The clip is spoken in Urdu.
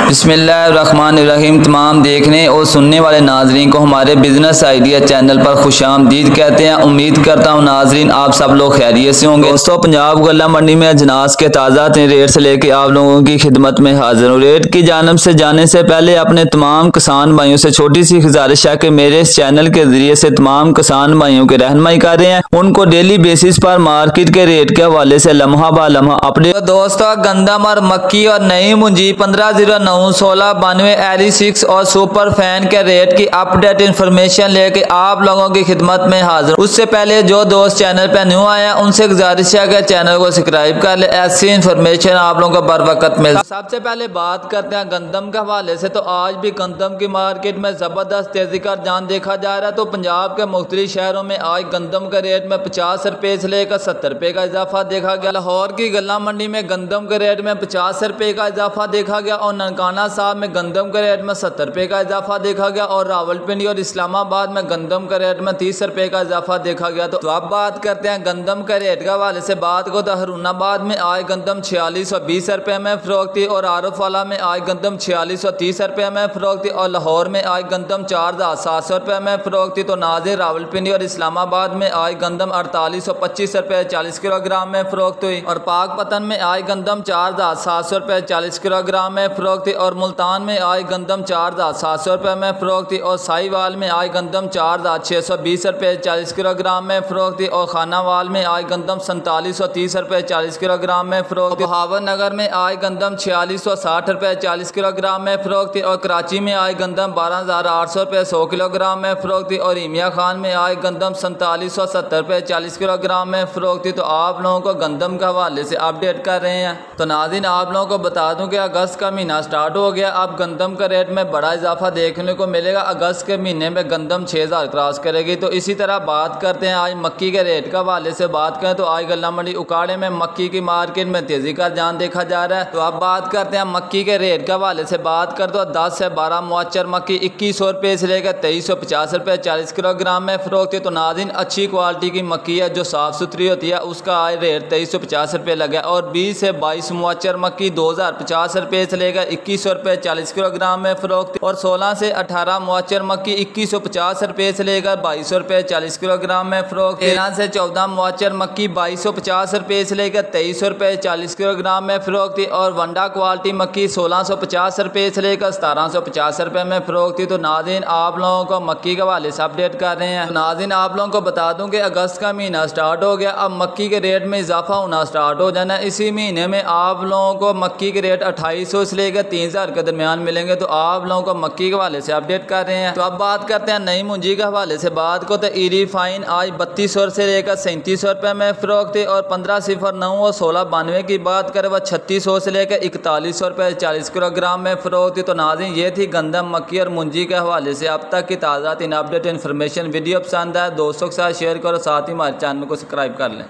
بسم اللہ الرحمن الرحیم۔ تمام دیکھنے اور سننے والے ناظرین کو ہمارے بزنس آئیڈیا چینل پر خوش آمدید کہتے ہیں۔ امید کرتا ہوں ناظرین آپ سب لوگ خیریت سے ہوں گے۔ دوستو، پنجاب غلہ منڈی میں اجناس کے تازہ ترین ریٹ سے لے کے آپ لوگوں کی خدمت میں حاضر ہوں۔ ریٹ کی جانب سے جانے سے پہلے اپنے تمام کسان بھائیوں سے چھوٹی سی گزارش ہے کہ میرے اس چینل کے ذریعے سے تمام کسان بھائیوں کی رہنمائی کر رہے ہیں، ان کو ڈیلی بیسس پر مارکیٹ کے ریٹ کے حوالے سے لمحہ با لمحہ اپڈیٹ۔ دوستو، گندم اور مکی اور نئی منجی 1509 1692 ایری 6 اور سپر فین کے ریٹ کی اپ ڈیٹ انفارمیشن لے کے آپ لوگوں کی خدمت میں حاضر۔ اس سے پہلے جو دوست چینل پہ نیو آئے ہیں ان سے گزارش ہے کہ چینل کو سبسکرائب کر لیں، ایسی انفارمیشن آپ لوگوں کو بر وقت مل۔ سب سے پہلے بات کرتے ہیں گندم کے حوالے سے، تو آج بھی گندم کی مارکیٹ میں زبردست تیزی کا رجحان دیکھا جا رہا ہے۔ تو پنجاب کے مختلف شہروں میں آج گندم کے ریٹ میں 50 روپے سے لے کر 70 روپے کا اضافہ دیکھا گیا۔ لاہور کی غلہ منڈی میں گندم کے ریٹ میں 50 روپے کا اضافہ دیکھا گیا اور ننکانہ صاحب میں گندم کے ریٹ میں 70 روپے کا اضافہ دیکھا گیا اور راولپنڈی اور اسلام آباد میں گندم کے ریٹ میں 30 روپے کا اضافہ دیکھا گیا۔ تو اب بات کرتے ہیں گندم کے ریٹ کے حوالے سے بات کو، تو ہرون آباد میں آج گندم 4620 روپے میں فروخت تھی اور عارف والا میں آج گندم 4630 روپے میں فروخت تھی اور لاہور میں آج گندم 4700 روپے میں فروخت تھی۔ تو ناظرین، راولپنڈی اور اسلام آباد میں آج گندم 4825 روپے 40 کلو گرام میں فروخت ہوئی اور پاک پتن میں آج گندم 4700 روپے 40 کلو گرام میں فروخت تھی اور ملتان میں آج گندم 4700 روپے میں فروخت تھی اور سائی وال میں آج گندم 4620 روپے 40 کلو گرام میں فروخت تھی اور خانہ وال میں آج گندم 4730 روپے 40 کلو گرام میں فروخت تھی۔ بہاول نگر میں آج گندم 4660 روپے 40 کلو گرام میں فروخت تھی اور کراچی میں آج گندم 12800 روپے 100 کلو گرام میں فروخت تھی اور ایمیا خان میں آج گندم 4770 روپے 40 کلو گرام میں فروخت تھی۔ تو آپ لوگوں کو گندم کے حوالے سے اپڈیٹ کر رہے ہیں۔ تو ناظرین، آپ لوگوں کو بتا دوں کہ اگست کا مہینہ سٹارٹ ہو گیا، اب گندم کا ریٹ میں بڑا اضافہ دیکھنے کو ملے گا۔ اگست کے مہینے میں گندم 6000 کراس کرے گی۔ تو اسی طرح بات کرتے ہیں آج مکی کے ریٹ کے حوالے سے بات کریں تو آج غلہ منڈی اکاڑے میں مکی کی مارکیٹ میں تیزی کا رجحان دیکھا جا رہا ہے۔ تو اب بات کرتے ہیں مکی کے ریٹ کے حوالے سے بات کر تو 10 سے 12 موچر مکی 2100 روپے سے لے کر 2350 روپے 40 کلو گرام میں فروخت ہے۔ تو ناظرین، اچھی کوالٹی کی مکی ہے جو صاف ستھری ہوتی ہے، اس کا آج ریٹ 2350 روپے لگا اور 20 سے 22 موچر مکی 2050 روپے سے لے کر 2100 روپے 40 کلو گرام میں فروخت اور 16 سے 18 موچر مکی 2150 روپے سے لے کر 2200 روپے 40 کلو گرام میں فروخت۔ 13 سے 14 موچر مکی 2250 روپے سے لے کر 2300 روپے 40 کلو گرام میں فروخت اور ونڈا کوالٹی مکی 1650 روپے سے لے کر 1750 روپے میں فروخت تھی۔ تو ناظرین، آپ لوگوں کو مکی کے حوالے سے اپڈیٹ کر رہے ہیں۔ ناظرین، آپ لوگوں کو بتا دوں کہ اگست کا مہینہ سٹارٹ ہو گیا، اب مکی کے ریٹ میں اضافہ ہونا سٹارٹ ہو جانا۔ اسی مہینے میں آپ لوگوں کو مکی کے ریٹ 2800 سے لے کر 3000 کے درمیان ملیں گے۔ تو آپ لوگوں کو مکی کے حوالے سے اپڈیٹ کر رہے ہیں۔ تو اب بات کرتے ہیں نئی منجی کے حوالے سے بات کو، تو ایری فائن آج 3200 سے لے کر 3700 روپے میں فروخت تھی اور 1509 اور 1692 کی بات کریں وہ 3600 سے لے کر 4100 روپے 40 کلو گرام میں فروخت تھی۔ تو ناظرین، یہ تھی گندم، مکی اور منجی کے حوالے سے اب تک کی تازہ ترین اپڈیٹ انفارمیشن۔ ویڈیو پسند ہے دوستوں کے ساتھ شیئر کرو، ساتھ ہی ہمارے چینل کو سبسکرائب کر لیں۔